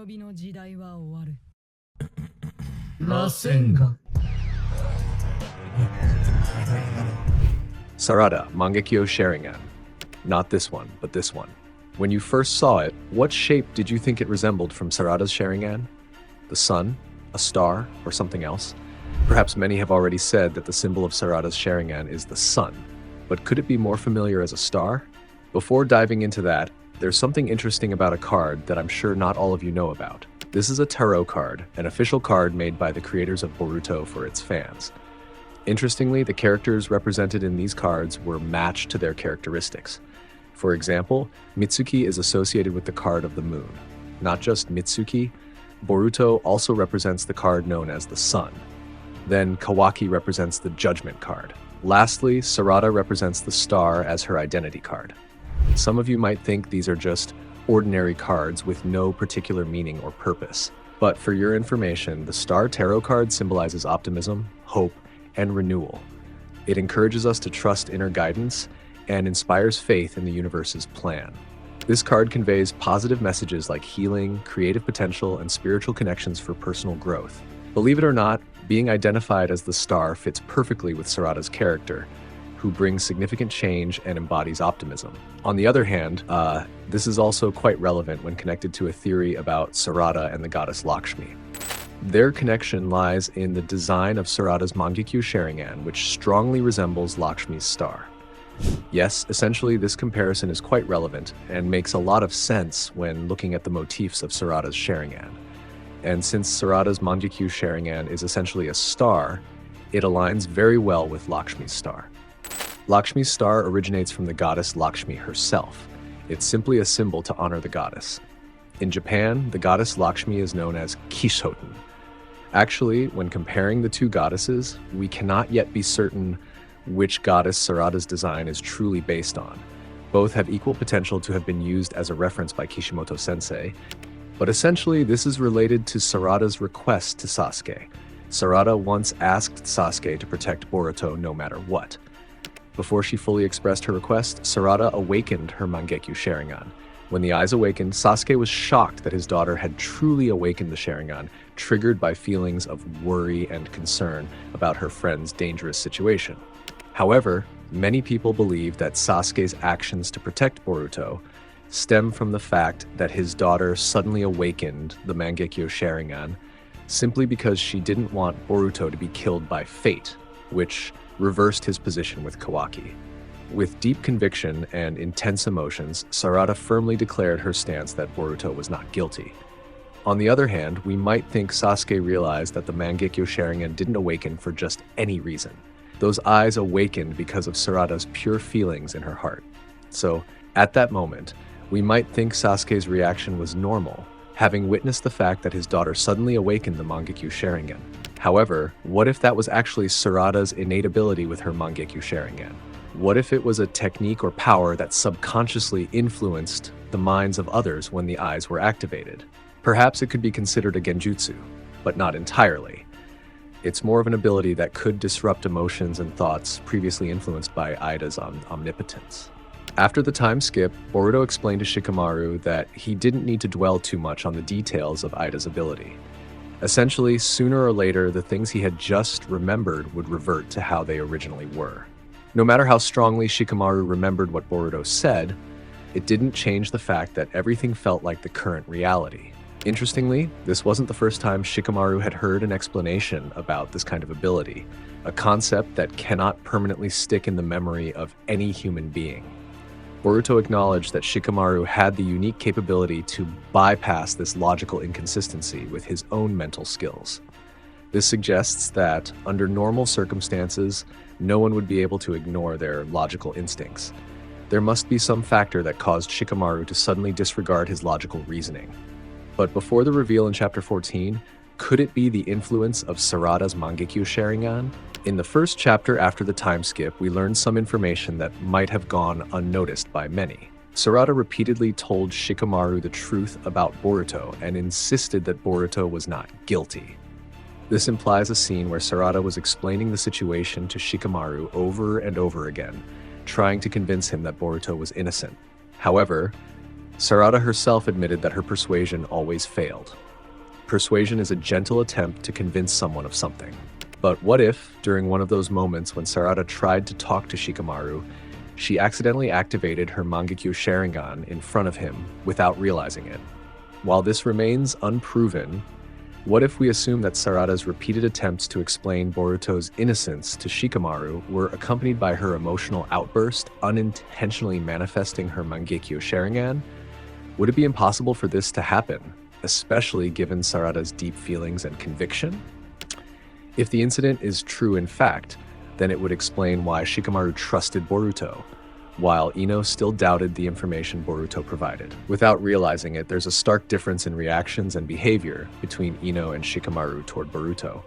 びの時代は終わる。螺旋が Sarada, Mangekyo Sharingan. Not this one, but this one. When you first saw it, what shape did you think it resembled from Sarada's Sharingan? The sun? A star? Or something else? Perhaps many have already said that the symbol of Sarada's Sharingan is the sun, but could it be more familiar as a star? Before diving into that, there's something interesting about a card that I'm sure not all of you know about. This is a tarot card, an official card made by the creators of Boruto for its fans. Interestingly, the characters represented in these cards were matched to their characteristics. For example, Mitsuki is associated with the card of the moon. Not just Mitsuki, Boruto also represents the card known as the sun. Then Kawaki represents the judgment card. Lastly, Sarada represents the star as her identity card. Some of you might think these are just ordinary cards with no particular meaning or purpose. But for your information, the Star Tarot card symbolizes optimism, hope, and renewal. It encourages us to trust inner guidance and inspires faith in the universe's plan. This card conveys positive messages like healing, creative potential, and spiritual connections for personal growth. Believe it or not, being identified as the star fits perfectly with Sarada's character, who brings significant change and embodies optimism. On the other hand, this is also quite relevant when connected to a theory about Sarada and the goddess Lakshmi. Their connection lies in the design of Sarada's Mangekyo Sharingan, which strongly resembles Lakshmi's star. Yes, essentially this comparison is quite relevant and makes a lot of sense when looking at the motifs of Sarada's Sharingan. And since Sarada's Mangekyo Sharingan is essentially a star, it aligns very well with Lakshmi's star. Lakshmi's star originates from the goddess Lakshmi herself. It's simply a symbol to honor the goddess. In Japan, the goddess Lakshmi is known as Kishoten. Actually, when comparing the two goddesses, we cannot yet be certain which goddess Sarada's design is truly based on. Both have equal potential to have been used as a reference by Kishimoto-sensei, but essentially this is related to Sarada's request to Sasuke. Sarada once asked Sasuke to protect Boruto no matter what. Before she fully expressed her request, Sarada awakened her Mangekyo Sharingan. When the eyes awakened, Sasuke was shocked that his daughter had truly awakened the Sharingan, triggered by feelings of worry and concern about her friend's dangerous situation. However, many people believe that Sasuke's actions to protect Boruto stem from the fact that his daughter suddenly awakened the Mangekyo Sharingan simply because she didn't want Boruto to be killed by fate, which reversed his position with Kawaki. With deep conviction and intense emotions, Sarada firmly declared her stance that Boruto was not guilty. On the other hand, we might think Sasuke realized that the Mangekyo Sharingan didn't awaken for just any reason. Those eyes awakened because of Sarada's pure feelings in her heart. So, at that moment, we might think Sasuke's reaction was normal, having witnessed the fact that his daughter suddenly awakened the Mangekyo Sharingan. However, what if that was actually Sarada's innate ability with her Mangekyo Sharingan? What if it was a technique or power that subconsciously influenced the minds of others when the eyes were activated? Perhaps it could be considered a genjutsu, but not entirely. It's more of an ability that could disrupt emotions and thoughts previously influenced by Ida's omnipotence. After the time skip, Boruto explained to Shikamaru that he didn't need to dwell too much on the details of Ida's ability. Essentially, sooner or later, the things he had just remembered would revert to how they originally were. No matter how strongly Shikamaru remembered what Boruto said, it didn't change the fact that everything felt like the current reality. Interestingly, this wasn't the first time Shikamaru had heard an explanation about this kind of ability, a concept that cannot permanently stick in the memory of any human being. Boruto acknowledged that Shikamaru had the unique capability to bypass this logical inconsistency with his own mental skills. This suggests that, under normal circumstances, no one would be able to ignore their logical instincts. There must be some factor that caused Shikamaru to suddenly disregard his logical reasoning. But before the reveal in Chapter 14, could it be the influence of Sarada's Mangekyo Sharingan? In the first chapter after the time skip, we learned some information that might have gone unnoticed by many. Sarada repeatedly told Shikamaru the truth about Boruto and insisted that Boruto was not guilty. This implies a scene where Sarada was explaining the situation to Shikamaru over and over again, trying to convince him that Boruto was innocent. However, Sarada herself admitted that her persuasion always failed. Persuasion is a gentle attempt to convince someone of something. But what if, during one of those moments when Sarada tried to talk to Shikamaru, she accidentally activated her Mangekyo Sharingan in front of him without realizing it? While this remains unproven, what if we assume that Sarada's repeated attempts to explain Boruto's innocence to Shikamaru were accompanied by her emotional outburst, unintentionally manifesting her Mangekyo Sharingan? Would it be impossible for this to happen, especially given Sarada's deep feelings and conviction? If the incident is true in fact, then it would explain why Shikamaru trusted Boruto, while Ino still doubted the information Boruto provided. Without realizing it, there's a stark difference in reactions and behavior between Ino and Shikamaru toward Boruto.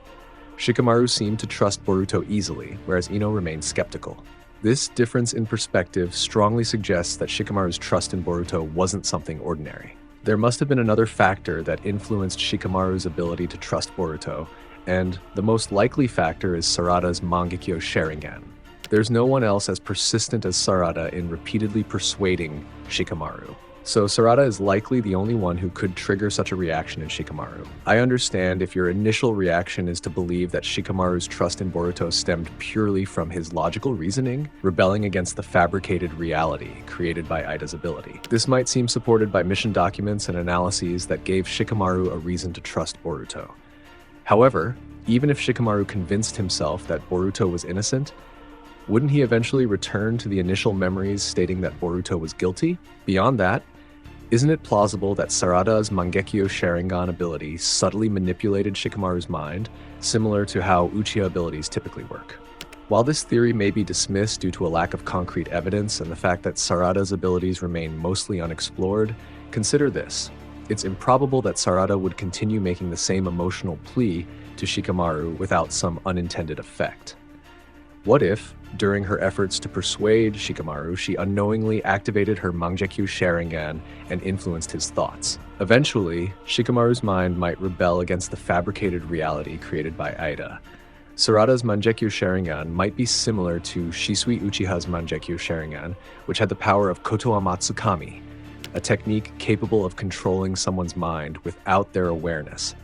Shikamaru seemed to trust Boruto easily, whereas Ino remained skeptical. This difference in perspective strongly suggests that Shikamaru's trust in Boruto wasn't something ordinary. There must have been another factor that influenced Shikamaru's ability to trust Boruto, and the most likely factor is Sarada's Mangekyo Sharingan. There's no one else as persistent as Sarada in repeatedly persuading Shikamaru. So Sarada is likely the only one who could trigger such a reaction in Shikamaru. I understand if your initial reaction is to believe that Shikamaru's trust in Boruto stemmed purely from his logical reasoning, rebelling against the fabricated reality created by Ida's ability. This might seem supported by mission documents and analyses that gave Shikamaru a reason to trust Boruto. However, even if Shikamaru convinced himself that Boruto was innocent, wouldn't he eventually return to the initial memories stating that Boruto was guilty? Beyond that, isn't it plausible that Sarada's Mangekyo Sharingan ability subtly manipulated Shikamaru's mind, similar to how Uchiha abilities typically work? While this theory may be dismissed due to a lack of concrete evidence and the fact that Sarada's abilities remain mostly unexplored, consider this. It's improbable that Sarada would continue making the same emotional plea to Shikamaru without some unintended effect. What if, during her efforts to persuade Shikamaru, she unknowingly activated her Mangekyo Sharingan and influenced his thoughts? Eventually, Shikamaru's mind might rebel against the fabricated reality created by Ida. Sarada's Mangekyo Sharingan might be similar to SHISUI Uchiha's Mangekyo Sharingan, which had the power of Kotoamatsukami, a technique capable of controlling someone's mind without their awareness.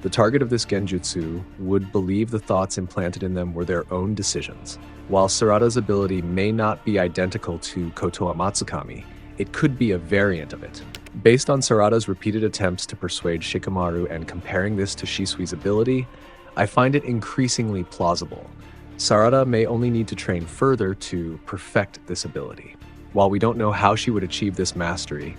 The target of this genjutsu would believe the thoughts implanted in them were their own decisions. While Sarada's ability may not be identical to Kotoamatsukami, it could be a variant of it. Based on Sarada's repeated attempts to persuade Shikamaru and comparing this to Shisui's ability, I find it increasingly plausible. Sarada may only need to train further to perfect this ability. While we don't know how she would achieve this mastery,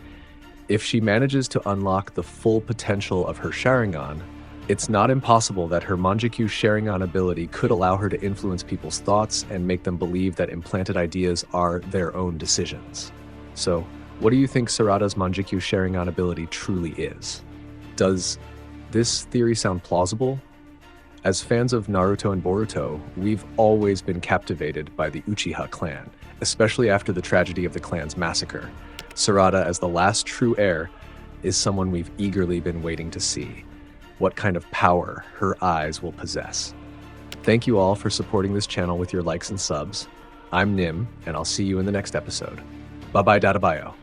if she manages to unlock the full potential of her Sharingan, it's not impossible that her Mangekyo Sharingan ability could allow her to influence people's thoughts and make them believe that implanted ideas are their own decisions. So, what do you think Sarada's Mangekyo Sharingan ability truly is? Does this theory sound plausible? As fans of Naruto and Boruto, we've always been captivated by the Uchiha clan, especially after the tragedy of the clan's massacre. Sarada, as the last true heir, is someone we've eagerly been waiting to see. What kind of power her eyes will possess. Thank you all for supporting this channel with your likes and subs. I'm Nim, and I'll see you in the next episode. Bye-bye, Dadabayo.